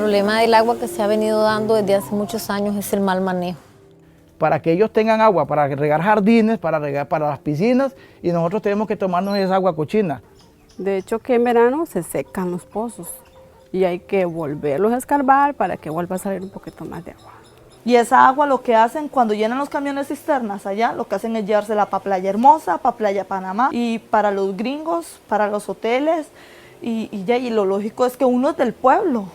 problema del agua que se ha venido dando desde hace muchos años es el mal manejo. Para que ellos tengan agua para regar jardines, para regar para las piscinas, y nosotros tenemos que tomarnos esa agua cochina. De hecho que en verano se secan los pozos y hay que volverlos a escarbar para que vuelva a salir un poquito más de agua. Y esa agua lo que hacen cuando llenan los camiones cisternas allá, lo que hacen es llevársela para Playa Hermosa, para Playa Panamá, y para los gringos, para los hoteles, y lo lógico es que uno es del pueblo.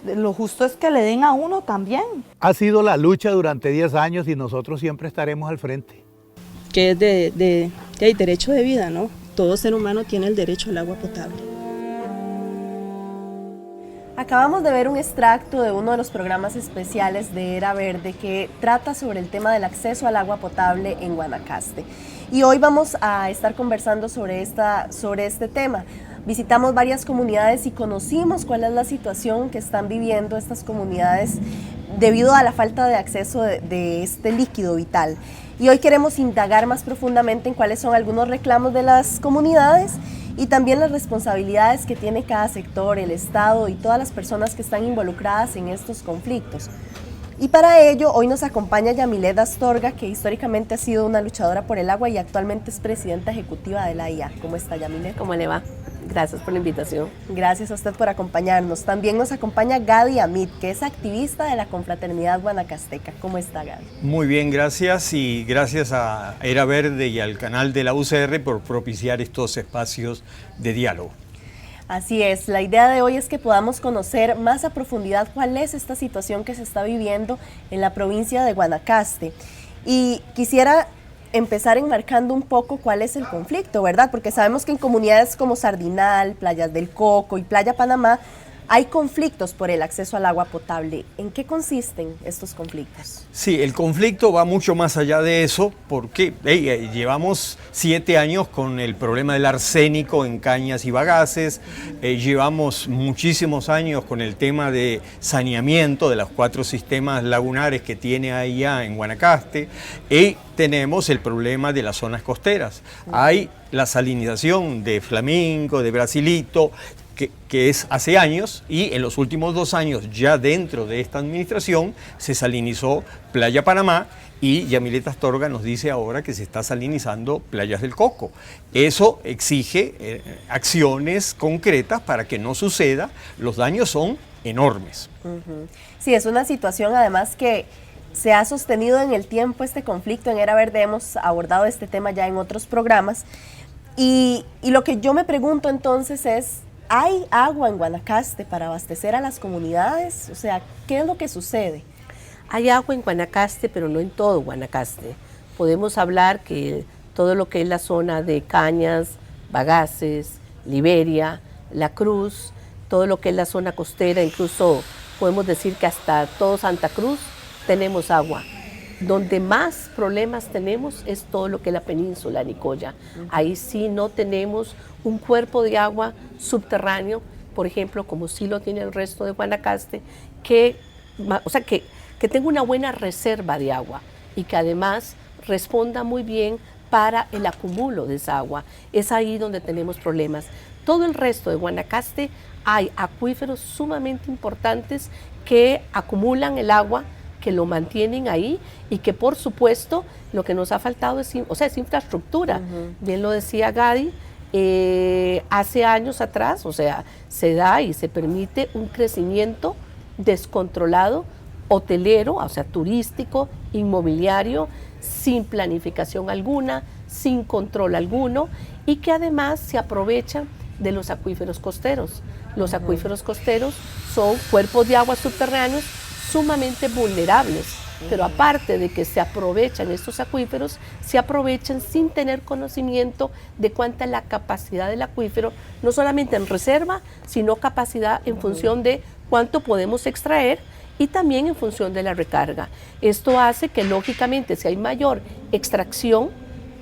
Lo justo es que le den a uno también. Ha sido la lucha durante 10 años y nosotros siempre estaremos al frente. Que es de derecho de vida, ¿no? Todo ser humano tiene el derecho al agua potable. Acabamos de ver un extracto de uno de los programas especiales de Era Verde que trata sobre el tema del acceso al agua potable en Guanacaste. Y hoy vamos a estar conversando sobre este tema. Visitamos varias comunidades y conocimos cuál es la situación que están viviendo estas comunidades debido a la falta de acceso de este líquido vital. Y hoy queremos indagar más profundamente en cuáles son algunos reclamos de las comunidades y también las responsabilidades que tiene cada sector, el Estado y todas las personas que están involucradas en estos conflictos. Y para ello, hoy nos acompaña Yamilet Astorga, que históricamente ha sido una luchadora por el agua y actualmente es presidenta ejecutiva de la IA. ¿Cómo está, Yamilet? ¿Cómo le va? Gracias por la invitación. Gracias a usted por acompañarnos. También nos acompaña Gadi Amit, que es activista de la Confraternidad Guanacasteca. ¿Cómo está, Gadi? Muy bien, gracias, y gracias a Era Verde y al canal de la UCR por propiciar estos espacios de diálogo. Así es, la idea de hoy es que podamos conocer más a profundidad cuál es esta situación que se está viviendo en la provincia de Guanacaste. Y quisiera empezar enmarcando un poco cuál es el conflicto, ¿verdad? Porque sabemos que en comunidades como Sardinal, Playas del Coco y Playa Panamá hay conflictos por el acceso al agua potable. ¿En qué consisten estos conflictos? Sí, el conflicto va mucho más allá de eso porque llevamos 7 años con el problema del arsénico en cañas y bagaces, llevamos muchísimos años con el tema de saneamiento de los 4 sistemas lagunares que tiene allá en Guanacaste, y tenemos el problema de las zonas costeras. Hay la salinización de Flamingo, de Brasilito, que es hace años, y en los últimos 2 años ya dentro de esta administración se salinizó Playa Panamá, y Yamilet Astorga nos dice ahora que se está salinizando Playas del Coco. Eso exige acciones concretas para que no suceda. Los daños son enormes. Sí, es una situación además que se ha sostenido en el tiempo este conflicto. En Era Verde hemos abordado este tema ya en otros programas, y lo que yo me pregunto entonces es, ¿hay agua en Guanacaste para abastecer a las comunidades? O sea, ¿qué es lo que sucede? Hay agua en Guanacaste, pero no en todo Guanacaste. Podemos hablar que todo lo que es la zona de Cañas, Bagaces, Liberia, La Cruz, todo lo que es la zona costera, incluso podemos decir que hasta todo Santa Cruz tenemos agua. Donde más problemas tenemos es todo lo que es la península Nicoya. Ahí sí no tenemos un cuerpo de agua subterráneo, por ejemplo, como sí lo tiene el resto de Guanacaste, que tenga una buena reserva de agua y que además responda muy bien para el acumulo de esa agua. Es ahí donde tenemos problemas. Todo el resto de Guanacaste hay acuíferos sumamente importantes que acumulan el agua, que lo mantienen ahí, y que por supuesto lo que nos ha faltado es infraestructura. Bien lo decía Gadi, hace años atrás, se da y se permite un crecimiento descontrolado, hotelero, turístico, inmobiliario, sin planificación alguna, sin control alguno, y que además se aprovechan de los acuíferos costeros. Los acuíferos costeros son cuerpos de agua subterráneos sumamente vulnerables, pero aparte de que se aprovechan estos acuíferos, se aprovechan sin tener conocimiento de cuánta es la capacidad del acuífero, no solamente en reserva, sino capacidad en función de cuánto podemos extraer y también en función de la recarga. Esto hace que lógicamente si hay mayor extracción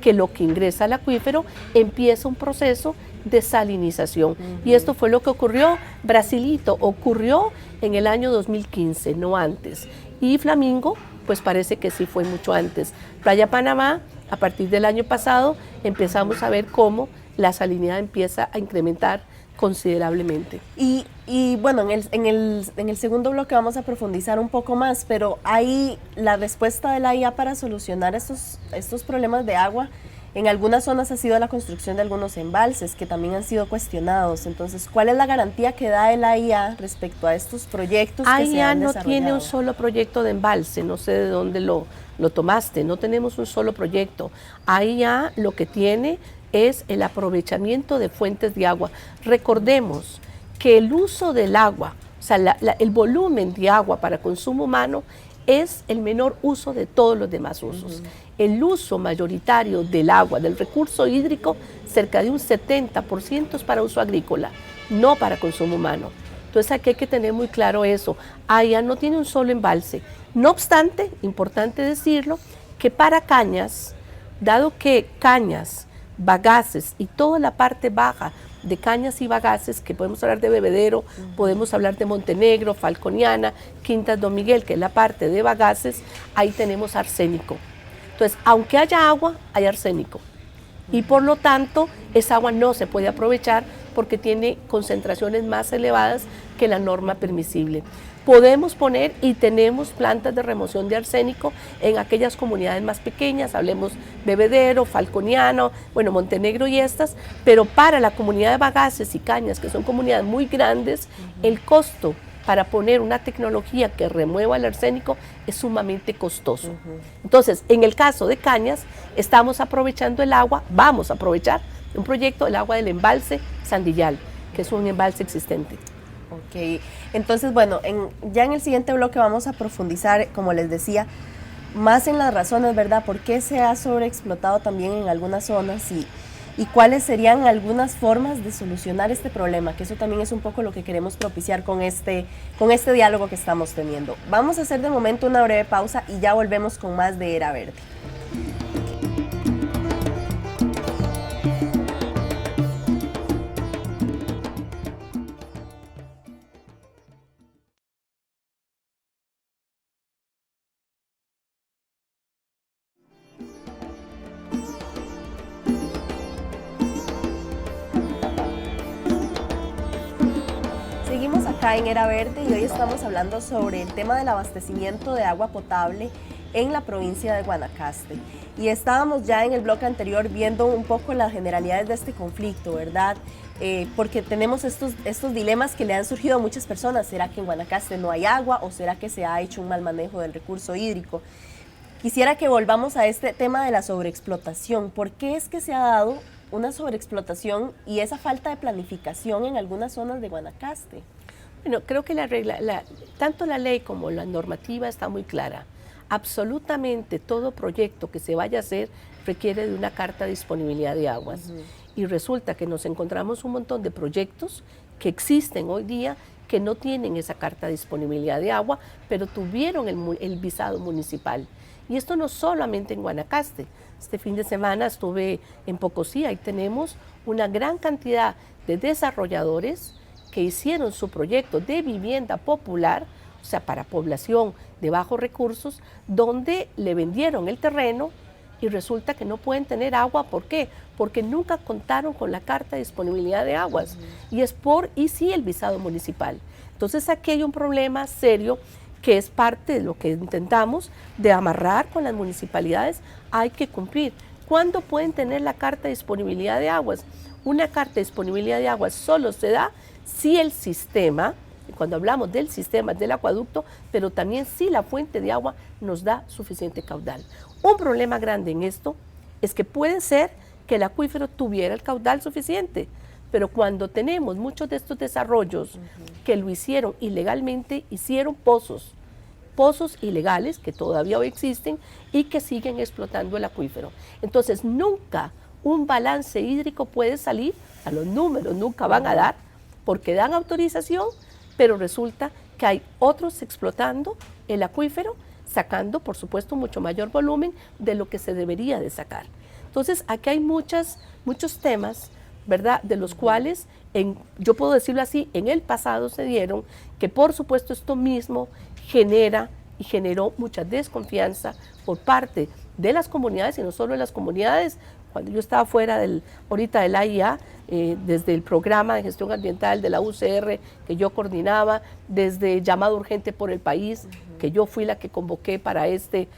que lo que ingresa al acuífero, empieza un proceso de salinización. Y esto fue lo que ocurrió. Brasilito ocurrió en el año 2015, no antes. Y Flamingo, pues parece que sí fue mucho antes. Playa Panamá, a partir del año pasado, empezamos a ver cómo la salinidad empieza a incrementar considerablemente. Y bueno, en el segundo bloque vamos a profundizar un poco más, pero ahí la respuesta de la IA para solucionar estos problemas de agua, en algunas zonas ha sido la construcción de algunos embalses que también han sido cuestionados. Entonces, ¿cuál es la garantía que da el IA respecto a estos proyectos que se han desarrollado? No tiene un solo proyecto de embalse, no sé de dónde lo tomaste, no tenemos un solo proyecto. AIA lo que tiene es el aprovechamiento de fuentes de agua. Recordemos que el uso del agua, o sea, el volumen de agua para consumo humano es el menor uso de todos los demás usos. El uso mayoritario del agua, del recurso hídrico, cerca de un 70% es para uso agrícola, no para consumo humano. Entonces aquí hay que tener muy claro eso. AIA no tiene un solo embalse. No obstante, importante decirlo, que para cañas, dado que cañas, bagaces y toda la parte baja de cañas y bagaces, que podemos hablar de Bebedero, podemos hablar de Montenegro, Falconiana, Quintas Don Miguel, que es la parte de bagaces, ahí tenemos arsénico. Entonces, aunque haya agua, hay arsénico. Y por lo tanto, esa agua no se puede aprovechar porque tiene concentraciones más elevadas que la norma permisible. Podemos poner y tenemos plantas de remoción de arsénico en aquellas comunidades más pequeñas, hablemos Bebedero, Falconiano, bueno, Montenegro y estas, pero para la comunidad de bagaces y cañas, que son comunidades muy grandes, el costo para poner una tecnología que remueva el arsénico es sumamente costoso. Entonces, en el caso de cañas, estamos aprovechando el agua, vamos a aprovechar un proyecto, el agua del embalse Sandillal, que es un embalse existente. Ok, entonces bueno, ya en el siguiente bloque vamos a profundizar, como les decía, más en las razones, ¿verdad? ¿Por qué se ha sobreexplotado también en algunas zonas y cuáles serían algunas formas de solucionar este problema? Que eso también es un poco lo que queremos propiciar con este diálogo que estamos teniendo. Vamos a hacer de momento una breve pausa y ya volvemos con más de Era Verde. Seguimos acá en Era Verde y hoy estamos hablando sobre el tema del abastecimiento de agua potable en la provincia de Guanacaste. Y estábamos ya en el bloque anterior viendo un poco las generalidades de este conflicto, ¿verdad? Porque tenemos estos dilemas que le han surgido a muchas personas. ¿Será que en Guanacaste no hay agua o será que se ha hecho un mal manejo del recurso hídrico? Quisiera que volvamos a este tema de la sobreexplotación. ¿Por qué es que se ha dado una sobreexplotación y esa falta de planificación en algunas zonas de Guanacaste? Bueno, creo que tanto la ley como la normativa está muy clara. Absolutamente todo proyecto que se vaya a hacer requiere de una carta de disponibilidad de aguas. Y resulta que nos encontramos un montón de proyectos que existen hoy día que no tienen esa carta de disponibilidad de agua, pero tuvieron el visado municipal. Y esto no solamente en Guanacaste. Este fin de semana estuve en Pocosí, ahí tenemos una gran cantidad de desarrolladores que hicieron su proyecto de vivienda popular, o sea, para población de bajos recursos, donde le vendieron el terreno y resulta que no pueden tener agua. ¿Por qué? Porque nunca contaron con la carta de disponibilidad de aguas y sí el visado municipal. Entonces aquí hay un problema serio que es parte de lo que intentamos de amarrar con las municipalidades. Hay que cumplir. ¿Cuándo pueden tener la carta de disponibilidad de aguas? Una carta de disponibilidad de aguas solo se da si el sistema, cuando hablamos del sistema del acueducto, pero también si la fuente de agua nos da suficiente caudal. Un problema grande en esto es que puede ser que el acuífero tuviera el caudal suficiente, pero cuando tenemos muchos de estos desarrollos que lo hicieron ilegalmente, hicieron pozos ilegales que todavía hoy existen y que siguen explotando el acuífero. Entonces nunca un balance hídrico puede salir, a los números nunca van a dar, porque dan autorización, pero resulta que hay otros explotando el acuífero, sacando por supuesto mucho mayor volumen de lo que se debería de sacar. Entonces aquí hay muchos temas, ¿verdad?, de los cuales, yo puedo decirlo así, en el pasado se dieron, que por supuesto esto mismo generó mucha desconfianza por parte de las comunidades, y no solo de las comunidades, Cuando yo estaba fuera ahorita del AIA, desde el programa de gestión ambiental de la UCR que yo coordinaba, desde llamado urgente por el país, que yo fui la que convoqué para este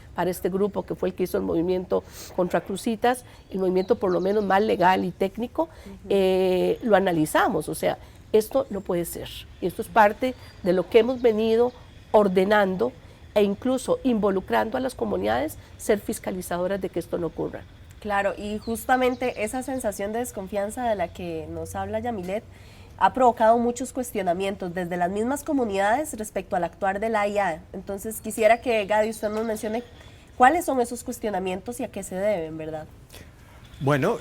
grupo, que fue el que hizo el movimiento contra crucitas, el movimiento por lo menos más legal y técnico, lo analizamos, o sea, esto no puede ser. Y esto es parte de lo que hemos venido ordenando e incluso involucrando a las comunidades, ser fiscalizadoras de que esto no ocurra. Claro, y justamente esa sensación de desconfianza de la que nos habla Yamilet ha provocado muchos cuestionamientos desde las mismas comunidades respecto al actuar de la AIA. Entonces quisiera que, Gadi, usted nos mencione cuáles son esos cuestionamientos y a qué se deben, ¿verdad? Bueno,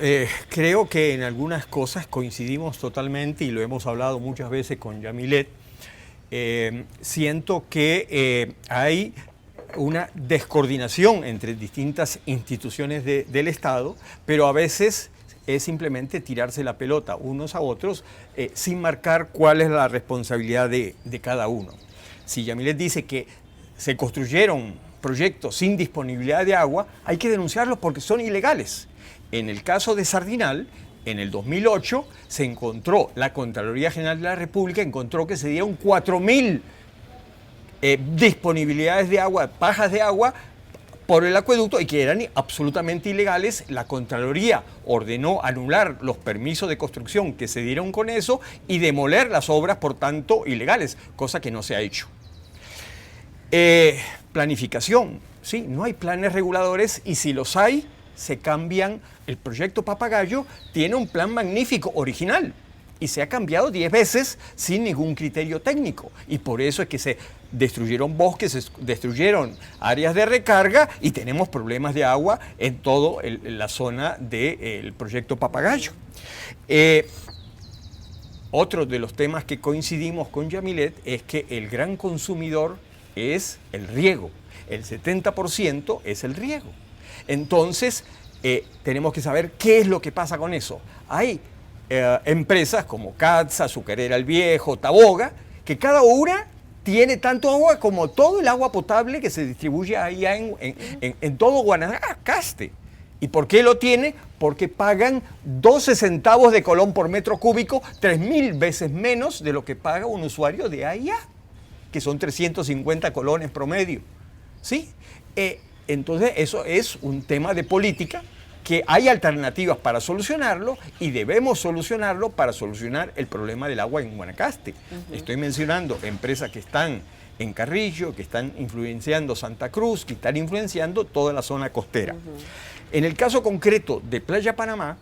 creo que en algunas cosas coincidimos totalmente y lo hemos hablado muchas veces con Yamilet. Siento que hay una descoordinación entre distintas instituciones del Estado, pero a veces es simplemente tirarse la pelota unos a otros sin marcar cuál es la responsabilidad de cada uno. Si Yamilet dice que se construyeron proyectos sin disponibilidad de agua, hay que denunciarlos porque son ilegales. En el caso de Sardinal, en el 2008 se encontró, la Contraloría General de la República encontró que se dieron 4.000 disponibilidades de agua, pajas de agua por el acueducto y que eran absolutamente ilegales. La Contraloría ordenó anular los permisos de construcción que se dieron con eso y demoler las obras, por tanto, ilegales, cosa que no se ha hecho. Planificación, sí, no hay planes reguladores y si los hay, se cambian. El proyecto Papagayo tiene un plan magnífico, original, y se ha cambiado 10 veces sin ningún criterio técnico. Y por eso es que se destruyeron bosques, se destruyeron áreas de recarga y tenemos problemas de agua en toda la zona del proyecto Papagayo. Otro de los temas que coincidimos con Yamilet es que el gran consumidor es el riego. El 70% es el riego. Entonces, tenemos que saber qué es lo que pasa con eso. Hay empresas como CATSA, Azucarera El Viejo, Taboga, que cada una tiene tanto agua como todo el agua potable que se distribuye allá en todo Guanacaste. ¿Y por qué lo tiene? Porque pagan 12 centavos de colón por metro cúbico, 3.000 veces menos de lo que paga un usuario de AIA, que son 350 colones promedio. ¿Sí? Entonces eso es un tema de política, que hay alternativas para solucionarlo y debemos solucionarlo para solucionar el problema del agua en Guanacaste. Estoy mencionando empresas que están en Carrillo, que están influenciando Santa Cruz, que están influenciando toda la zona costera. En el caso concreto de Playa Panamá,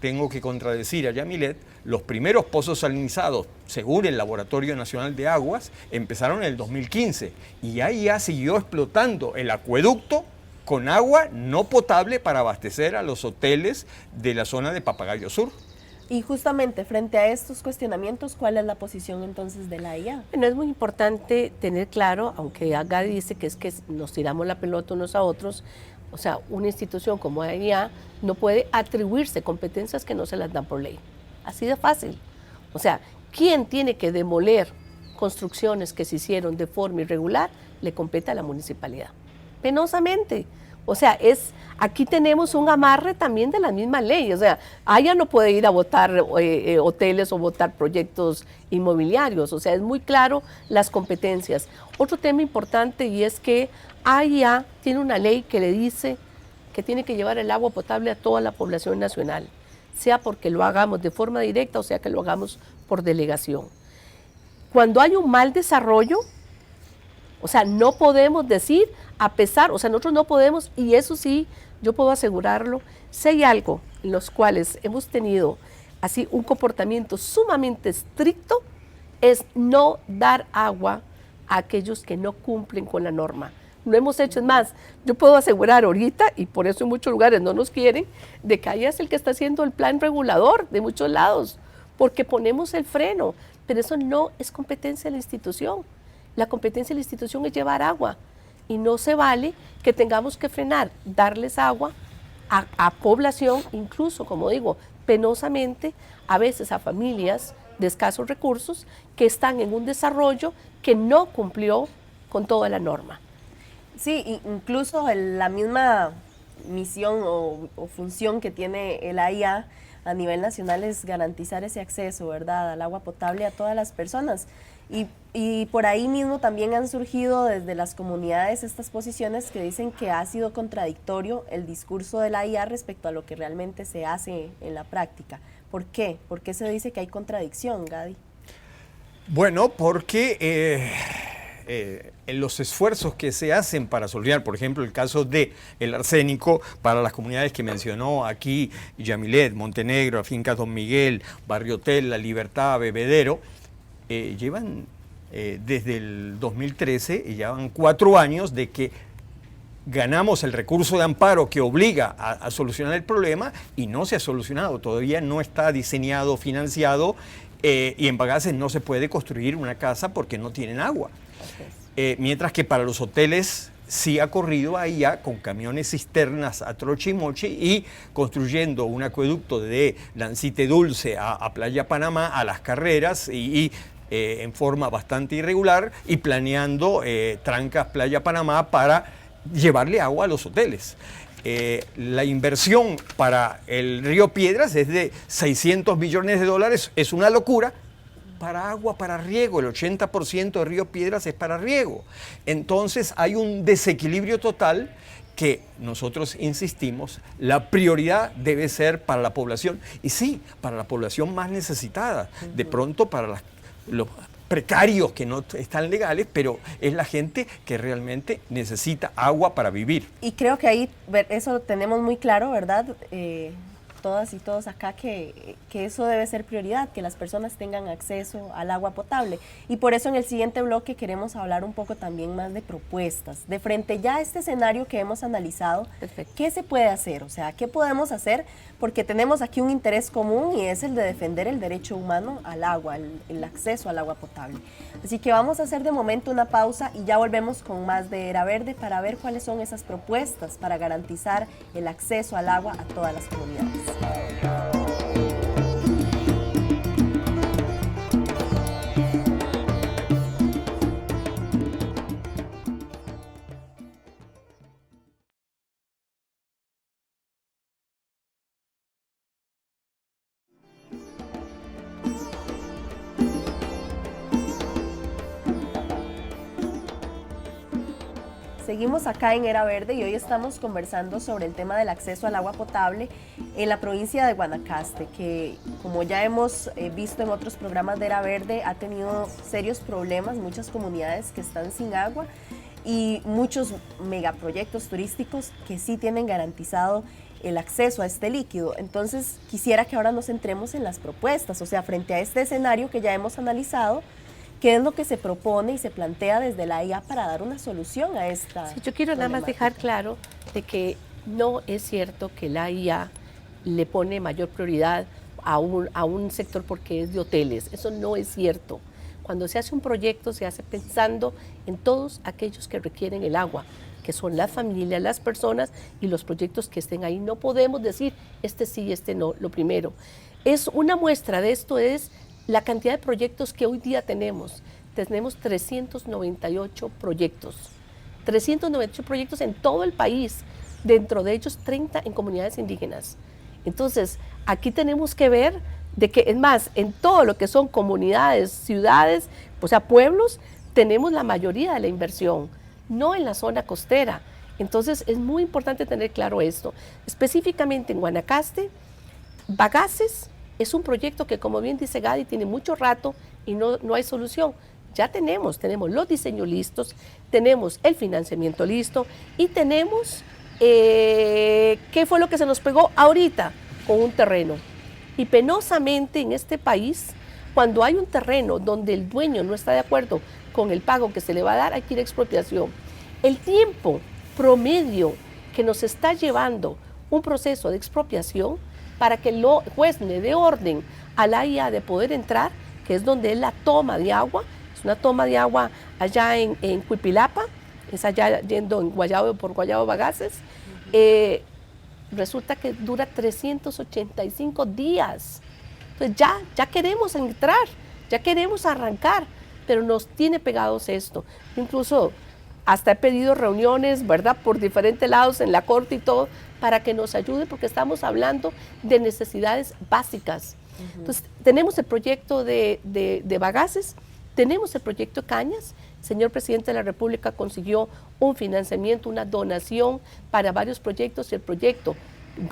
tengo que contradecir a Yamilet, los primeros pozos salinizados, según el Laboratorio Nacional de Aguas, empezaron en el 2015 y ahí ya siguió explotando el acueducto con agua no potable para abastecer a los hoteles de la zona de Papagayo Sur. Y justamente frente a estos cuestionamientos, ¿cuál es la posición entonces de la AIA? Bueno, es muy importante tener claro, aunque Gadi dice que es que nos tiramos la pelota unos a otros, o sea, una institución como AIA no puede atribuirse competencias que no se las dan por ley. Así de fácil. O sea, ¿quién tiene que demoler construcciones que se hicieron de forma irregular? Le compete a la municipalidad. Penosamente. O sea, aquí tenemos un amarre también de la misma ley. O sea, AIA no puede ir a votar hoteles o votar proyectos inmobiliarios. O sea, es muy claro las competencias. Otro tema importante y es que AIA tiene una ley que le dice que tiene que llevar el agua potable a toda la población nacional, sea porque lo hagamos de forma directa o sea que lo hagamos por delegación. Cuando hay un mal desarrollo, o sea, no podemos decir, a pesar, o sea, nosotros no podemos, y eso sí, yo puedo asegurarlo, si hay algo en los cuales hemos tenido así un comportamiento sumamente estricto, es no dar agua a aquellos que no cumplen con la norma. Lo hemos hecho, es más, yo puedo asegurar ahorita, y por eso en muchos lugares no nos quieren, de que AIA es el que está haciendo el plan regulador de muchos lados, porque ponemos el freno, pero eso no es competencia de la institución. La competencia de la institución es llevar agua y no se vale que tengamos que frenar, darles agua a población, incluso, como digo, penosamente, a veces a familias de escasos recursos que están en un desarrollo que no cumplió con toda la norma. Sí, incluso la misma misión o función que tiene el AIA a nivel nacional es garantizar ese acceso, ¿verdad?, al agua potable a todas las personas. Y por ahí mismo también han surgido desde las comunidades estas posiciones que dicen que ha sido contradictorio el discurso de la AIA respecto a lo que realmente se hace en la práctica. ¿Por qué? ¿Por qué se dice que hay contradicción, Gadi? Bueno, porque en los esfuerzos que se hacen para solucionar, por ejemplo, el caso del arsénico para las comunidades que mencionó aquí Yamilet, Montenegro, Fincas Don Miguel, Barrio Hotel, La Libertad, Bebedero, llevan desde el 2013, llevan 4 años de que ganamos el recurso de amparo que obliga a solucionar el problema y no se ha solucionado, todavía no está diseñado, financiado, y en Bagaces no se puede construir una casa porque no tienen agua. Mientras que para los hoteles sí ha corrido ahí ya con camiones cisternas a troche y moche y construyendo un acueducto de Lancite Dulce a Playa Panamá, a Las Carreras y en forma bastante irregular y planeando Trancas Playa Panamá para llevarle agua a los hoteles. La inversión para el Río Piedras es de $600 millones, es una locura. Para agua, para riego, el 80% de Río Piedras es para riego. Entonces hay un desequilibrio total que nosotros insistimos, la prioridad debe ser para la población, y sí, para la población más necesitada, de pronto para los precarios que no están legales, pero es la gente que realmente necesita agua para vivir. Y creo que ahí eso tenemos muy claro, ¿verdad? Todas y todos acá que eso debe ser prioridad, que las personas tengan acceso al agua potable. Y por eso en el siguiente bloque queremos hablar un poco también más de propuestas. De frente ya a este escenario que hemos analizado, ¿qué se puede hacer? O sea, ¿qué podemos hacer? Porque tenemos aquí un interés común y es el de defender el derecho humano al agua, el acceso al agua potable. Así que vamos a hacer de momento una pausa y ya volvemos con más de Era Verde para ver cuáles son esas propuestas para garantizar el acceso al agua a todas las comunidades. Seguimos acá en Era Verde y hoy estamos conversando sobre el tema del acceso al agua potable en la provincia de Guanacaste, que como ya hemos visto en otros programas de Era Verde, ha tenido serios problemas, muchas comunidades que están sin agua y muchos megaproyectos turísticos que sí tienen garantizado el acceso a este líquido. Entonces quisiera que ahora nos centremos en las propuestas, o sea, frente a este escenario que ya hemos analizado, ¿qué es lo que se propone y se plantea desde la AIA para dar una solución a esta yo quiero nada más dejar claro de que no es cierto que la AIA le pone mayor prioridad a un sector porque es de hoteles. Eso no es cierto. Cuando se hace un proyecto se hace pensando en todos aquellos que requieren el agua, que son las familias, las personas y los proyectos que estén ahí. No podemos decir este sí, este no. Lo primero es una muestra de esto es la cantidad de proyectos que hoy día tenemos. Tenemos 398 proyectos. 398 proyectos en todo el país, dentro de ellos 30 en comunidades indígenas. Entonces, aquí tenemos que ver de que, es más, en todo lo que son comunidades, ciudades, o sea, pueblos, tenemos la mayoría de la inversión, no en la zona costera. Entonces, es muy importante tener claro esto. Específicamente en Guanacaste, Bagaces es un proyecto que, como bien dice Gadi, tiene mucho rato y no hay solución. Ya tenemos los diseños listos, tenemos el financiamiento listo y tenemos, ¿qué fue lo que se nos pegó ahorita? Con un terreno. Y penosamente en este país, cuando hay un terreno donde el dueño no está de acuerdo con el pago que se le va a dar, hay que ir a expropiación. El tiempo promedio que nos está llevando un proceso de expropiación para que el juez le dé orden a la AIA de poder entrar, que es donde es la toma de agua, es una toma de agua allá en Cuipilapa, es allá yendo en por Guayabo Bagaces, resulta que dura 385 días. Entonces ya queremos entrar, ya queremos arrancar, pero nos tiene pegados esto. Incluso hasta he pedido reuniones, ¿verdad?, por diferentes lados en la corte y todo, para que nos ayude, porque estamos hablando de necesidades básicas. Entonces, tenemos el proyecto de bagaces, tenemos el proyecto de cañas. El señor presidente de la República consiguió un financiamiento, una donación para varios proyectos, y el proyecto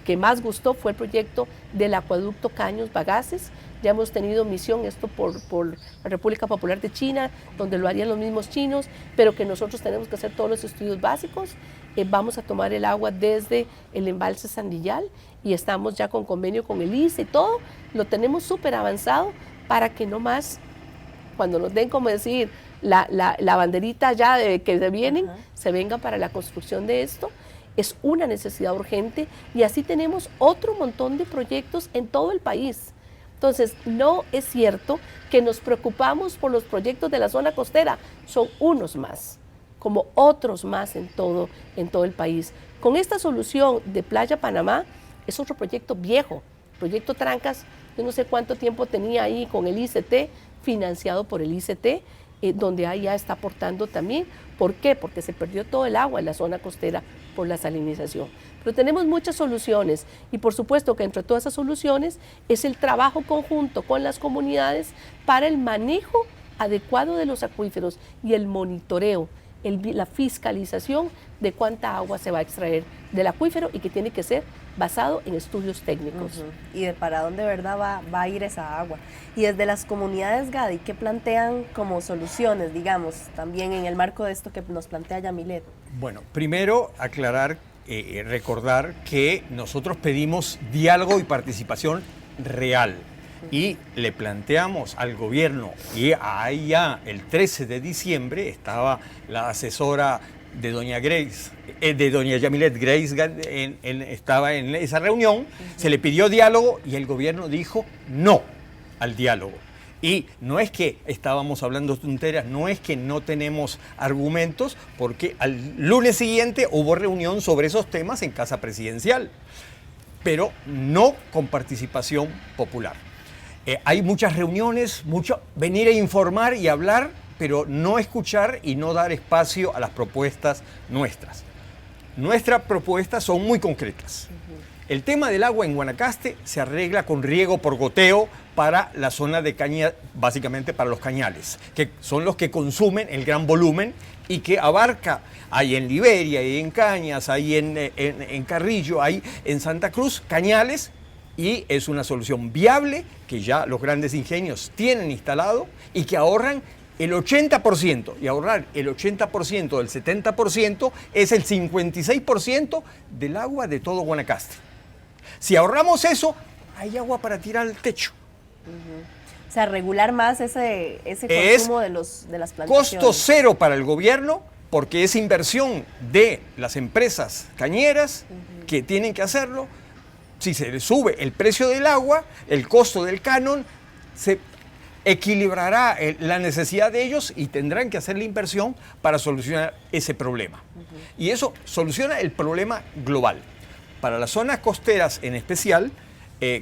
que más gustó fue el proyecto del acueducto Caños Bagaces. Ya hemos tenido misión, esto por la República Popular de China, donde lo harían los mismos chinos, pero que nosotros tenemos que hacer todos los estudios básicos. Vamos a tomar el agua desde el embalse Sandillal y estamos ya con convenio con el ICE y todo, lo tenemos súper avanzado para que no más, cuando nos den, como decir, la banderita ya de que se vienen, se venga para la construcción de esto. Es una necesidad urgente y así tenemos otro montón de proyectos en todo el país. Entonces, no es cierto que nos preocupamos por los proyectos de la zona costera, son unos más, como otros más en todo el país. Con esta solución de Playa Panamá, es otro proyecto viejo, proyecto Trancas, yo no sé cuánto tiempo tenía ahí con el ICT, financiado por el ICT, donde ahí ya está aportando también. ¿Por qué? Porque se perdió todo el agua en la zona costera por la salinización. Pero tenemos muchas soluciones y por supuesto que entre todas esas soluciones es el trabajo conjunto con las comunidades para el manejo adecuado de los acuíferos y el monitoreo, la fiscalización de cuánta agua se va a extraer del acuífero y que tiene que ser basado en estudios técnicos. Y de para dónde, ¿verdad?, va a ir esa agua. Y desde las comunidades, Gadi, ¿qué plantean como soluciones, digamos, también en el marco de esto que nos plantea Yamilet? Bueno, primero aclarar, recordar que nosotros pedimos diálogo y participación real. Y le planteamos al gobierno, y ahí ya el 13 de diciembre estaba la asesora de doña Grace, de doña Yamilet Grace, estaba en esa reunión, se le pidió diálogo y el gobierno dijo no al diálogo. Y no es que estábamos hablando tonteras, no es que no tenemos argumentos, porque al lunes siguiente hubo reunión sobre esos temas en Casa Presidencial, pero no con participación popular. Hay muchas reuniones, mucho venir a informar y hablar, pero no escuchar y no dar espacio a las propuestas nuestras. Nuestras propuestas son muy concretas. El tema del agua en Guanacaste se arregla con riego por goteo para la zona de caña, básicamente para los cañales, que son los que consumen el gran volumen y que abarca, hay en Liberia, hay en Cañas, hay en Carrillo, hay en Santa Cruz, cañales, y es una solución viable que ya los grandes ingenios tienen instalado y que ahorran el 80%, y ahorrar el 80% del 70% es el 56% del agua de todo Guanacaste. Si ahorramos eso, hay agua para tirar al techo. O sea, regular más ese consumo de las plantaciones. Costo cero para el gobierno, porque es inversión de las empresas cañeras que tienen que hacerlo. Si se le sube el precio del agua, el costo del canon, se equilibrará la necesidad de ellos y tendrán que hacer la inversión para solucionar ese problema. Y eso soluciona el problema global. Para las zonas costeras en especial,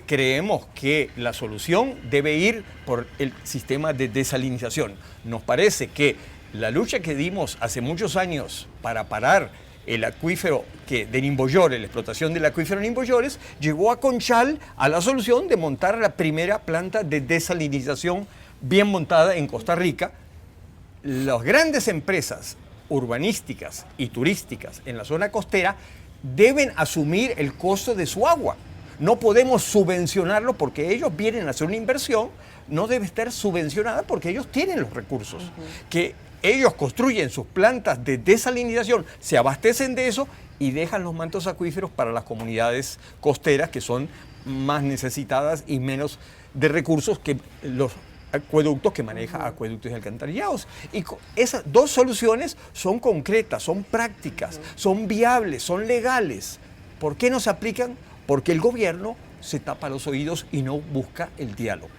creemos que la solución debe ir por el sistema de desalinización. Nos parece que la lucha que dimos hace muchos años para parar el acuífero de Nimboyores, la explotación del acuífero Nimboyores, llegó a Conchal a la solución de montar la primera planta de desalinización bien montada en Costa Rica. Las grandes empresas urbanísticas y turísticas en la zona costera deben asumir el costo de su agua. No podemos subvencionarlo porque ellos vienen a hacer una inversión, no debe estar subvencionada porque ellos tienen los recursos. Que ellos construyen sus plantas de desalinización, se abastecen de eso y dejan los mantos acuíferos para las comunidades costeras que son más necesitadas y menos de recursos que los acueductos que maneja Acueductos y Alcantarillados. Y esas dos soluciones son concretas, son prácticas, son viables, son legales. ¿Por qué no se aplican? Porque el gobierno se tapa los oídos y no busca el diálogo.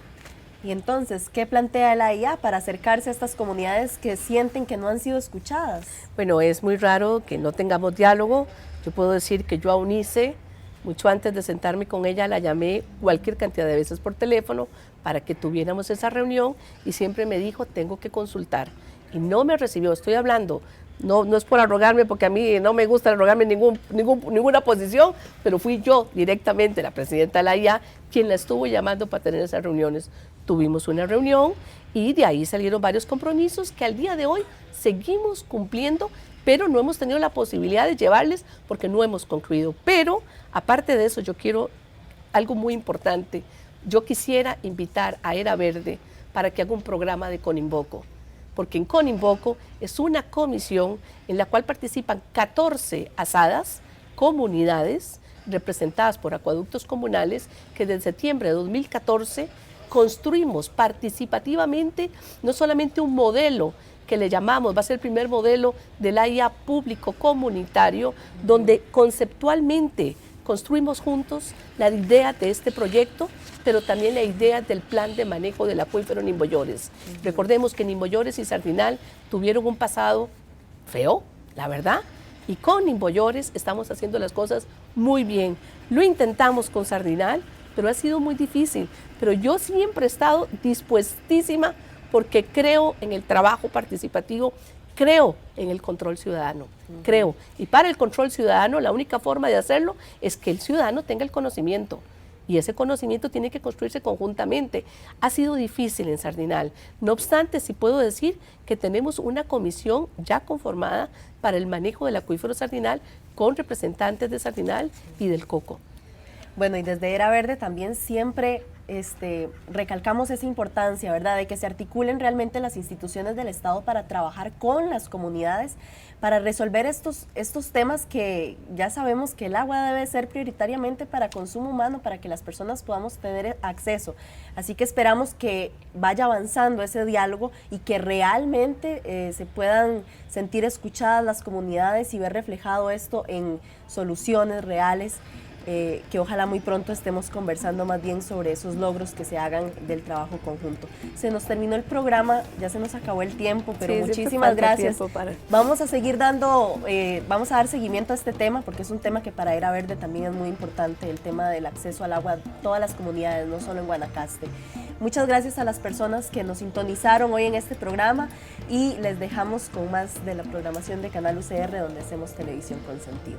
Y entonces, ¿qué plantea la IA para acercarse a estas comunidades que sienten que no han sido escuchadas? Bueno, es muy raro que no tengamos diálogo. Yo puedo decir que yo a Unice, mucho antes de sentarme con ella, la llamé cualquier cantidad de veces por teléfono para que tuviéramos esa reunión y siempre me dijo, tengo que consultar. Y no me recibió. Estoy hablando No es por arrogarme, porque a mí no me gusta arrogarme ninguna posición, pero fui yo directamente, la presidenta de la IA, quien la estuvo llamando para tener esas reuniones. Tuvimos una reunión y de ahí salieron varios compromisos que al día de hoy seguimos cumpliendo, pero no hemos tenido la posibilidad de llevarles porque no hemos concluido. Pero aparte de eso, yo quiero algo muy importante. Yo quisiera invitar a Era Verde para que haga un programa de Coninvoco, porque en Coninvoco es una comisión en la cual participan 14 asadas, comunidades representadas por acueductos comunales, que desde septiembre de 2014 construimos participativamente no solamente un modelo que le llamamos, va a ser el primer modelo del AIA público comunitario, donde conceptualmente construimos juntos la idea de este proyecto, pero también la idea del plan de manejo del acuífero Nimboyores. Recordemos que Nimboyores y Sardinal tuvieron un pasado feo, la verdad, y con Nimboyores estamos haciendo las cosas muy bien. Lo intentamos con Sardinal, pero ha sido muy difícil. Pero yo siempre he estado dispuestísima porque creo en el trabajo participativo, creo en el control ciudadano, creo. Y para el control ciudadano, la única forma de hacerlo es que el ciudadano tenga el conocimiento. Y ese conocimiento tiene que construirse conjuntamente. Ha sido difícil en Sardinal. No obstante, sí puedo decir que tenemos una comisión ya conformada para el manejo del acuífero Sardinal con representantes de Sardinal y del Coco. Bueno, y desde Era Verde también siempre recalcamos esa importancia, ¿verdad?, de que se articulen realmente las instituciones del Estado para trabajar con las comunidades, para resolver estos temas que ya sabemos que el agua debe ser prioritariamente para consumo humano, para que las personas podamos tener acceso. Así que esperamos que vaya avanzando ese diálogo y que realmente se puedan sentir escuchadas las comunidades y ver reflejado esto en soluciones reales. Que ojalá muy pronto estemos conversando más bien sobre esos logros que se hagan del trabajo conjunto. Se nos terminó el programa, ya se nos acabó el tiempo, pero sí, muchísimas gracias. Vamos a seguir vamos a dar seguimiento a este tema, porque es un tema que para Era Verde también es muy importante, el tema del acceso al agua, todas las comunidades, no solo en Guanacaste. Muchas gracias a las personas que nos sintonizaron hoy en este programa y les dejamos con más de la programación de Canal UCR, donde hacemos televisión con sentido.